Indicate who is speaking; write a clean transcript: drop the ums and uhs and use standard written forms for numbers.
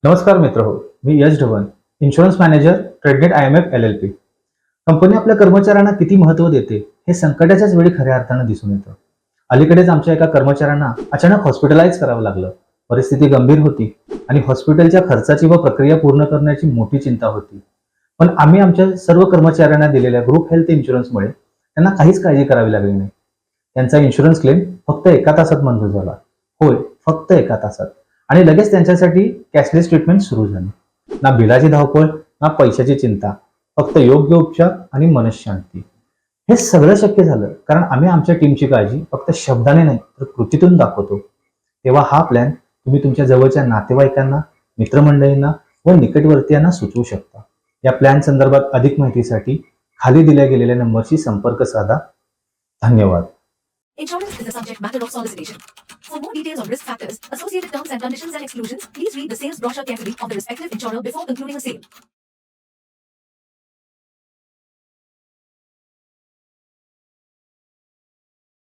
Speaker 1: नमस्कार मित्र हो, मी Yash Dhavan, insurance manager, Tradenet IMF LLP. Company आपल्या कर्मचाऱ्यांना किती महत्त्व देते हे संकटाच्याच वेळी खऱ्या अर्थानं दिसून येतं. अलीकडेच आमच्या एका कर्मचाऱ्यांना अचानक हॉस्पिटलाइज करावं लागलं. परिस्थिती गंभीर होती आणि हॉस्पिटलच्या खर्चाची व प्रक्रिया पूर्ण करण्याची मोठी चिंता होती. पण आम्ही आमच्या सर्व कर्मचाऱ्यांना दिलेल्या ग्रुप हेल्थ इन्शुरन्समुळे त्यांना काहीच काळजी करावी लागली नाही. त्यांचा इन्शुरन्स क्लेम फक्त 1 तासात मंजूर झाला. होय, फक्त 1 तासात. आणि लगेच त्यांच्यासाठी कॅशलेस ट्रीटमेंट सुरू झाली. ना बिलाची धावपळ, ना पैशाची चिंता, फक्त योग्य उपचार आणि मनःशांती. हे सगळं शक्य झालं कारण आम्ही आमच्या टीमची काळजी फक्त शब्दाने नाही तर कृतीतून दाखवतो. तेव्हा हा प्लॅन तुम्ही तुमच्या जवळच्या नातेवाईकांना, मित्रमंडळींना व निकटवर्तीयांना सुचवू शकता. या प्लॅन संदर्भात अधिक माहितीसाठी खाली दिल्या गेलेल्या नंबरशी संपर्क साधा. धन्यवाद.
Speaker 2: Insurance is a subject matter of solicitation. For more details on risk factors, associated terms and conditions and exclusions, please read the sales brochure carefully of the respective insurer before concluding a sale.